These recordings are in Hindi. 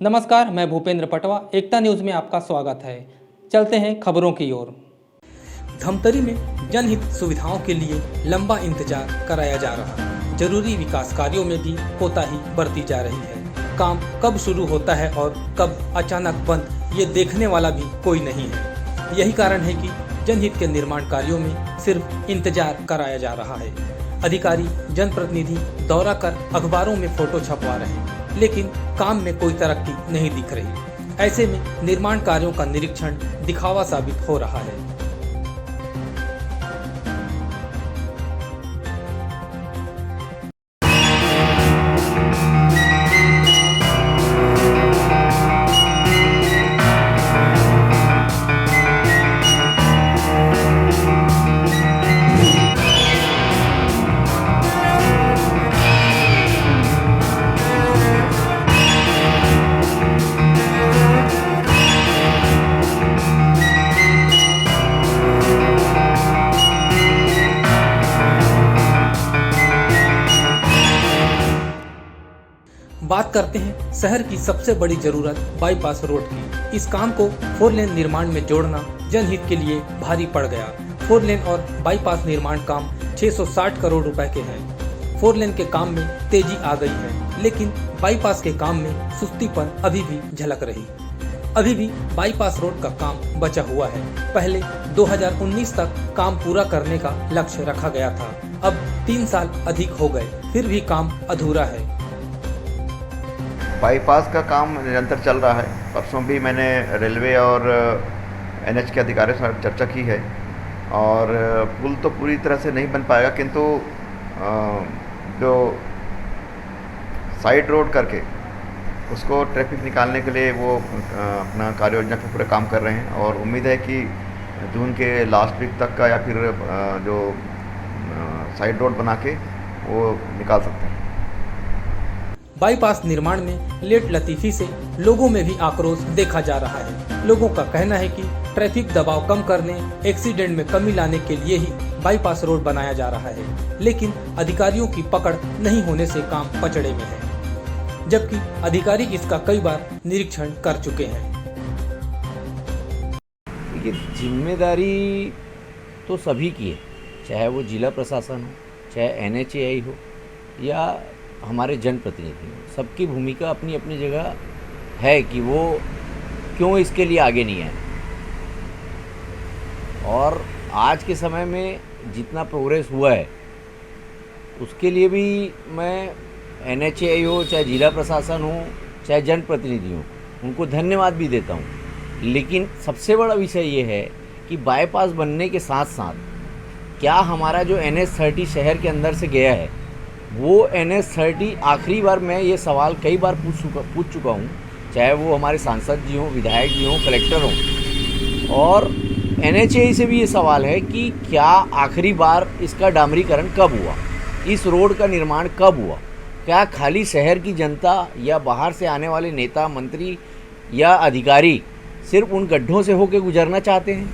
नमस्कार, मैं भूपेंद्र पटवा। एकता न्यूज़ में आपका स्वागत है। चलते हैं खबरों की ओर। धमतरी में जनहित सुविधाओं के लिए लंबा इंतजार कराया जा रहा है। जरूरी विकास कार्यों में भी कोताही बरती जा रही है। काम कब शुरू होता है और कब अचानक बंद, ये देखने वाला भी कोई नहीं है। यही कारण है कि जनहित के निर्माण कार्यों में सिर्फ इंतजार कराया जा रहा है। अधिकारी, जनप्रतिनिधि दौरा कर अखबारों में फोटो छपवा रहे हैं, लेकिन काम में कोई तरक्की नहीं दिख रही। ऐसे में निर्माण कार्यों का निरीक्षण दिखावा साबित हो रहा है। बात करते हैं शहर की सबसे बड़ी जरूरत बाईपास रोड की। इस काम को 4 लेन निर्माण में जोड़ना जनहित के लिए भारी पड़ गया। 4 लेन और बाईपास निर्माण काम 660 करोड़ रुपए के हैं। 4 लेन के काम में तेजी आ गई है, लेकिन बाईपास के काम में सुस्तीपन अभी भी झलक रही। अभी भी बाईपास रोड का काम बचा हुआ है। पहले 2019 तक काम पूरा करने का लक्ष्य रखा गया था। अब 3 साल अधिक हो गए, फिर भी काम अधूरा है। बाईपास का काम निरंतर चल रहा है। परसों भी मैंने रेलवे और एनएच के अधिकारियों से चर्चा की है और पुल तो पूरी तरह से नहीं बन पाएगा, किंतु जो साइड रोड करके उसको ट्रैफिक निकालने के लिए वो अपना कार्य योजना पर पूरा काम कर रहे हैं और उम्मीद है कि जून के लास्ट वीक तक का या फिर जो साइड रोड बना के वो निकाल सकते हैं। बाईपास निर्माण में लेट लतीफी से लोगों में भी आक्रोश देखा जा रहा है। लोगों का कहना है कि ट्रैफिक दबाव कम करने, एक्सीडेंट में कमी लाने के लिए ही बाईपास रोड बनाया जा रहा है, लेकिन अधिकारियों की पकड़ नहीं होने से काम पचड़े में है, जबकि अधिकारी इसका कई बार निरीक्षण कर चुके हैं। ये जिम्मेदारी तो सभी की है, चाहे वो जिला प्रशासन हो, चाहे एनएचएआई हो या हमारे जनप्रतिनिधि हो। सबकी भूमिका अपनी अपनी जगह है कि वो क्यों इसके लिए आगे नहीं आए। और आज के समय में जितना प्रोग्रेस हुआ है उसके लिए भी मैं एनएचएआई हो, चाहे जिला प्रशासन हो, चाहे जनप्रतिनिधि हो, उनको धन्यवाद भी देता हूँ। लेकिन सबसे बड़ा विषय ये है कि बाईपास बनने के साथ साथ क्या हमारा जो NH30 शहर के अंदर से गया है, वो NH30 आखिरी बार मैं ये सवाल कई बार पूछ चुका हूँ, चाहे वो हमारे सांसद जी हों, विधायक जी हों, कलेक्टर हों, और NHAI से भी ये सवाल है कि क्या आखिरी बार इसका डामरीकरण कब हुआ, इस रोड का निर्माण कब हुआ। क्या खाली शहर की जनता या बाहर से आने वाले नेता, मंत्री या अधिकारी सिर्फ उन गड्ढों से होकर गुजरना चाहते हैं?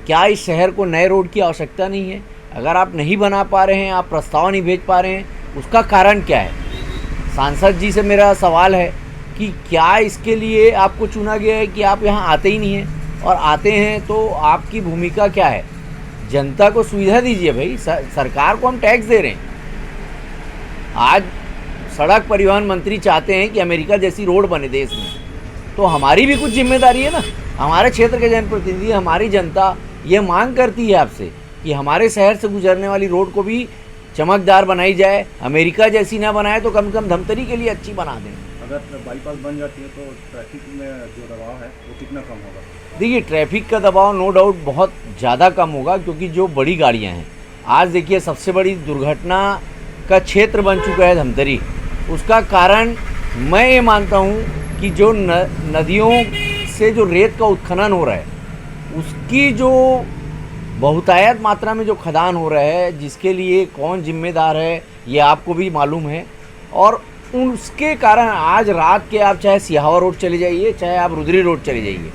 क्या इस शहर को नए रोड की आवश्यकता नहीं है? अगर आप नहीं बना पा रहे हैं, आप प्रस्ताव नहीं भेज पा रहे हैं, उसका कारण क्या है? सांसद जी से मेरा सवाल है कि क्या इसके लिए आपको चुना गया है कि आप यहाँ आते ही नहीं हैं, और आते हैं तो आपकी भूमिका क्या है? जनता को सुविधा दीजिए भाई। सरकार को हम टैक्स दे रहे हैं। आज सड़क परिवहन मंत्री चाहते हैं कि अमेरिका जैसी रोड बने देश में, तो हमारी भी कुछ जिम्मेदारी है ना। हमारे क्षेत्र के जनप्रतिनिधि, हमारी जनता ये मांग करती है आपसे कि हमारे शहर से गुजरने वाली रोड को भी चमकदार बनाई जाए। अमेरिका जैसी ना बनाए तो कम से कम धमतरी के लिए अच्छी बना दें। अगर बाईपास बन जाती है तो ट्रैफिक में जो दबाव है वो कितना कम होगा? देखिए, ट्रैफिक का दबाव नो डाउट बहुत ज़्यादा कम होगा, क्योंकि जो बड़ी गाड़ियाँ हैं, आज देखिए सबसे बड़ी दुर्घटना का क्षेत्र बन चुका है धमतरी। उसका कारण मैं ये मानता हूँ कि जो नदियों से जो रेत का उत्खनन हो रहा है, उसकी जो बहुतायत मात्रा में जो खदान हो रहा है, जिसके लिए कौन जिम्मेदार है ये आपको भी मालूम है। और उसके कारण आज रात के आप चाहे सिहावा रोड चले जाइए, चाहे आप रुद्री रोड चले जाइए,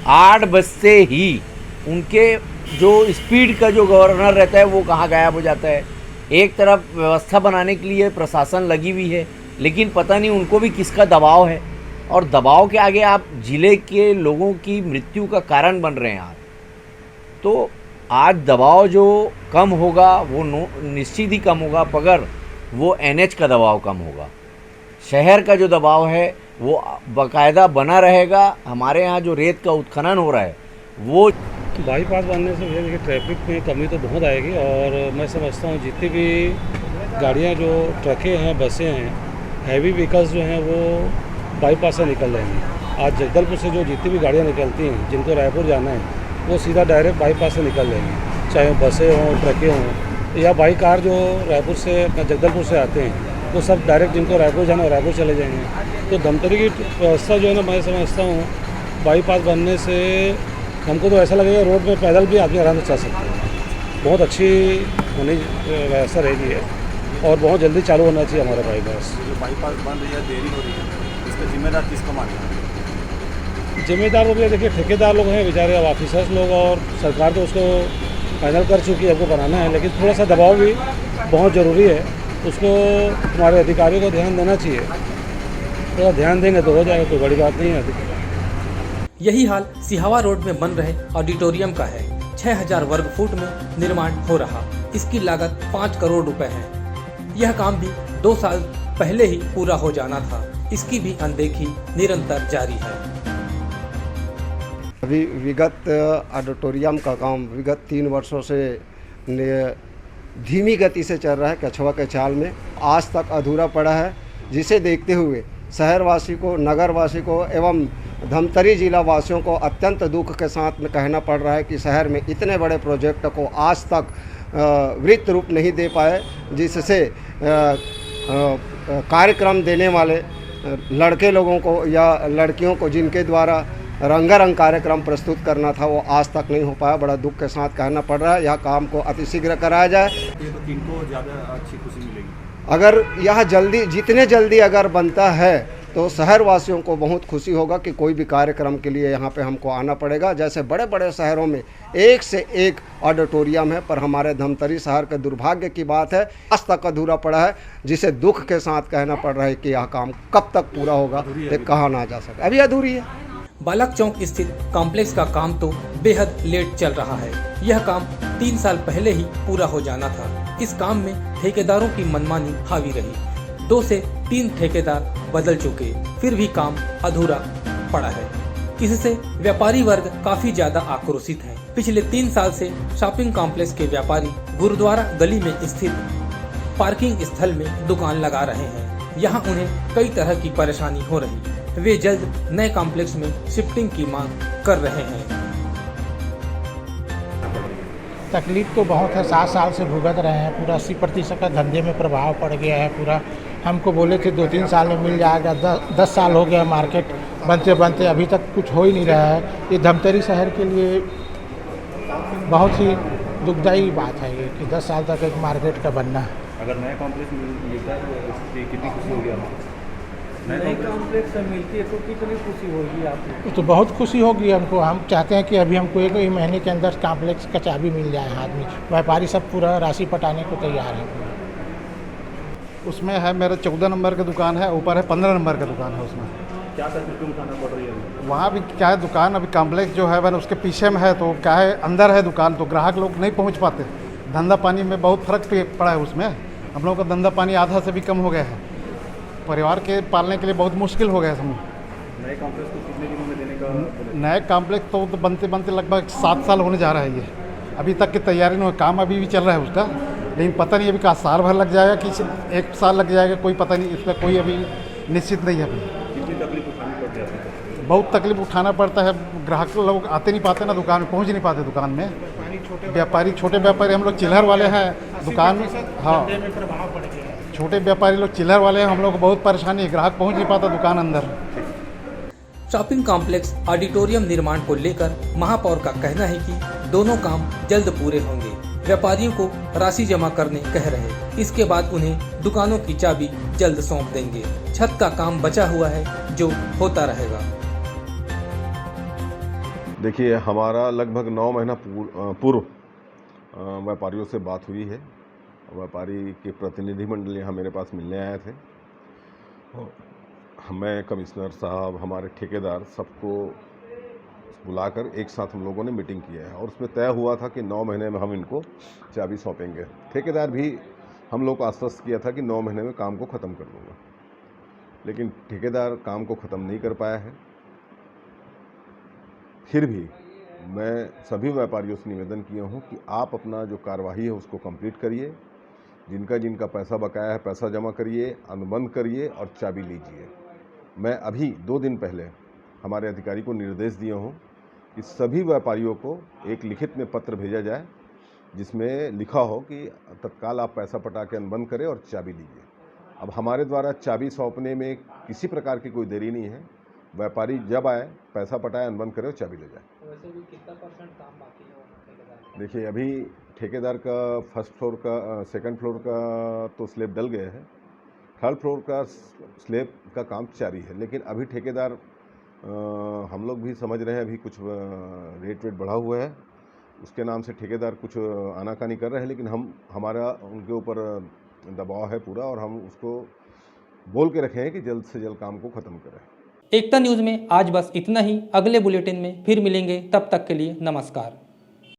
8 बजते ही उनके जो स्पीड का जो गवर्नर रहता है वो कहाँ गायब हो जाता है। एक तरफ व्यवस्था बनाने के लिए प्रशासन लगी हुई है, लेकिन पता नहीं उनको भी किसका दबाव है। और दबाव के आगे आप जिले के लोगों की मृत्यु का कारण बन रहे हैं आप। तो आज दबाव जो कम होगा वो निश्चित ही कम होगा अगर वो एनएच का दबाव कम होगा। शहर का जो दबाव है वो बाकायदा बना रहेगा। हमारे यहाँ जो रेत का उत्खनन हो रहा है वो बाईपास बनने से भैया देखिए ट्रैफिक में कमी तो बहुत आएगी, और मैं समझता हूँ जितनी भी गाड़ियाँ जो ट्रकें हैं, बसें हैं, हैवी व्हीकल्स जो हैं वो बाईपास से निकल जाएंगी। आज जगदलपुर से जो जितनी भी गाड़ियाँ निकलती हैं जिनको रायपुर जाना है वो सीधा डायरेक्ट बाईपास से निकल जाएंगी, चाहे वो बसें हों, ट्रकें हों या बाई कार जो रायपुर से जगदलपुर से आते हैं वो सब डायरेक्ट जिनको रायपुर जाना है रायपुर चले जाएंगे। तो धमतरी की व्यवस्था जो है ना, मैं समझता हूँ बाईपास बनने से हमको तो ऐसा लगेगा रोड में पैदल भी आदमी आराम से चल सकते हैं। बहुत अच्छी होनी व्यवस्था रहेगी है और बहुत जल्दी चालू होना चाहिए हमारा बाईपास। जो बाईपास बन रही है, देरी हो रही है, इसका जिम्मेदार किसको मानना है? जिम्मेदार लोग ये देखिए ठेकेदार लोग हैं बेचारे, अब ऑफिसर्स लोग, और सरकार तो उसको फाइनल कर चुकी है, हमको बनाना है, लेकिन थोड़ा सा दबाव भी बहुत ज़रूरी है। उसको हमारे अधिकारियों को ध्यान देना चाहिए, थोड़ा ध्यान देंगे तो हो जाएगा, कोई बड़ी बात नहीं है। यही हाल सिहावा रोड में बन रहे ऑडिटोरियम का है। 6000 वर्ग फुट में निर्माण हो रहा, इसकी लागत 5 करोड़ रुपए है। यह काम भी 2 साल पहले ही पूरा हो जाना था, इसकी भी अनदेखी निरंतर जारी है। अभी विगत ऑडिटोरियम का काम विगत 3 वर्षों से धीमी गति से चल रहा है। कछुआ के चाल में आज तक अधूरा पड़ा है, जिसे देखते हुए शहरवासी को, नगरवासी को एवं धमतरी जिला वासियों को अत्यंत दुख के साथ में कहना पड़ रहा है कि शहर में इतने बड़े प्रोजेक्ट को आज तक वृत्त रूप नहीं दे पाए, जिससे कार्यक्रम देने वाले लड़के लोगों को या लड़कियों को जिनके द्वारा रंगारंग कार्यक्रम प्रस्तुत करना था वो आज तक नहीं हो पाया। बड़ा दुख के साथ कहना पड़ रहा है, यह काम को अतिशीघ्र कराया जाए। ये तो किनको ज़्यादा अच्छी खुशी मिलेगी? अगर यह जल्दी, जितने जल्दी अगर बनता है तो शहरवासियों को बहुत खुशी होगा कि कोई भी कार्यक्रम के लिए यहाँ पे हमको आना पड़ेगा। जैसे बड़े बड़े शहरों में एक से एक ऑडिटोरियम है, पर हमारे धमतरी शहर के दुर्भाग्य की बात है आज तक अधूरा पड़ा है, जिसे दुख के साथ कहना पड़ रहा है कि यह काम कब तक पूरा होगा ये कहा ना जा सके, अभी अधूरी है। बालक चौक स्थित कॉम्प्लेक्स का काम तो बेहद लेट चल रहा है। यह काम 3 साल पहले ही पूरा हो जाना था। इस काम में ठेकेदारों की मनमानी हावी रही। 2 से 3 ठेकेदार बदल चुके, फिर भी काम अधूरा पड़ा है। इससे व्यापारी वर्ग काफी ज्यादा आक्रोशित है। पिछले 3 साल से शॉपिंग कॉम्प्लेक्स के व्यापारी गुरुद्वारा गली में स्थित पार्किंग स्थल में दुकान लगा रहे हैं। यहाँ उन्हें कई तरह की परेशानी हो रही है। वे जल्द नए कॉम्प्लेक्स में शिफ्टिंग की मांग कर रहे हैं। तकलीफ तो बहुत है, 7 साल से भुगत रहे हैं। पूरा 80% का धंधे में प्रभाव पड़ गया है। पूरा हमको बोले थे 2-3 साल में मिल जाएगा, 10 साल हो गया मार्केट बनते बनते, अभी तक कुछ हो ही नहीं रहा है। ये धमतरी शहर के लिए बहुत ही दुखदायी बात है ये कि 10 साल तक एक मार्केट का बनना। अगर नया कॉम्प्लेक्स मिलता है तो इससे कितनी खुशी होगी आपको? नई कॉम्प्लेक्स मिलती है तो कितनी खुशी होगी आपको? तो बहुत खुशी होगी हमको। हम चाहते हैं कि अभी हमको 1 महीने के अंदर कॉम्प्लेक्स का चाबी मिल जाए हाथ में। व्यापारी सब पूरा राशि पटाने को तैयार है। उसमें है मेरा 14 नंबर का दुकान है, ऊपर है 15 नंबर का दुकान है। उसमें क्या तकलीफ उठाना पड़ रही है? वहाँ भी क्या है, दुकान अभी कॉम्प्लेक्स जो है वह उसके पीछे में है, तो क्या है अंदर है दुकान, तो ग्राहक लोग नहीं पहुँच पाते। धंधा पानी में बहुत फर्क पड़ा है उसमें। हम लोग का धंधा पानी आधा से भी कम हो गया है। परिवार के पालने के लिए बहुत मुश्किल हो गया समूह। नए कॉम्प्लेक्स को कितने दिनों में देने का? नए कॉम्प्लेक्स तो बनते बनते लगभग 7 साल होने जा रहा है। ये अभी तक की तैयारी नहीं, काम अभी भी चल रहा है उसका, लेकिन पता नहीं अभी का साल भर लग जाएगा कि 1 साल लग जाएगा, कोई पता नहीं। इसका कोई अभी निश्चित नहीं है। अभी कितनी तकलीफ उठानी पड़ जाती है? बहुत तकलीफ उठाना पड़ता है। ग्राहक लोग आते नहीं पाते ना, दुकान में पहुँच नहीं पाते। दुकान में व्यापारी, छोटे व्यापारी, हम लोग चिल्हर वाले हैं दुकान में। हाँ, छोटे व्यापारी लोग चिल्हर वाले हैं, हम लोग को बहुत परेशानी है, ग्राहक पहुंच नहीं पाता दुकान अंदर। शॉपिंग कॉम्प्लेक्स ऑडिटोरियम निर्माण को लेकर महापौर का कहना है कि दोनों काम जल्द पूरे होंगे। व्यापारियों को राशि जमा करने कह रहे, इसके बाद उन्हें दुकानों की चाबी जल्द सौंप देंगे। छत का काम बचा हुआ है जो होता रहेगा। देखिए, हमारा लगभग 9 महीना पूर्व व्यापारियों से बात हुई है। व्यापारी के प्रतिनिधि मंडल यहाँ मेरे पास मिलने आए थे। मैं, कमिश्नर साहब, हमारे ठेकेदार सबको बुलाकर एक साथ हम लोगों ने मीटिंग किया है और उसमें तय हुआ था कि 9 महीने में हम इनको चाबी सौंपेंगे। ठेकेदार भी हम लोग को आश्वस्त किया था कि 9 महीने में काम को ख़त्म कर दूँगा, लेकिन ठेकेदार काम को ख़त्म नहीं कर पाया है। फिर भी मैं सभी व्यापारियों से निवेदन किया हूँ कि आप अपना जो कार्यवाही है उसको कंप्लीट करिए, जिनका जिनका पैसा बकाया है पैसा जमा करिए, अनुबंध करिए और चाबी लीजिए। मैं अभी 2 दिन पहले हमारे अधिकारी को निर्देश दिया हूँ कि सभी व्यापारियों को एक लिखित में पत्र भेजा जाए जिसमें लिखा हो कि तत्काल आप पैसा पटा के अनुबंध करें और चाबी लीजिए। अब हमारे द्वारा चाबी सौंपने में किसी प्रकार की कोई देरी नहीं है। व्यापारी जब आए पैसा पटाए, अनुबंध करे और चाबी ले जाए। वैसे भी कितना % काम बाकी है ठेकेदार? देखिए, अभी ठेकेदार का फर्स्ट फ्लोर का, सेकंड फ्लोर का तो स्लैब डल गया है, थर्ड फ्लोर का स्लैब का काम जारी है, लेकिन अभी ठेकेदार हम लोग भी समझ रहे हैं अभी कुछ रेट वेट बढ़ा हुआ है, उसके नाम से ठेकेदार कुछ आनाकानी कर रहे हैं, लेकिन हमारा उनके ऊपर दबाव है पूरा और हम उसको बोल के रखे हैं कि जल्द से जल्द काम को ख़त्म करें। एकता न्यूज़ में आज बस इतना ही। अगले बुलेटिन में फिर मिलेंगे, तब तक के लिए नमस्कार।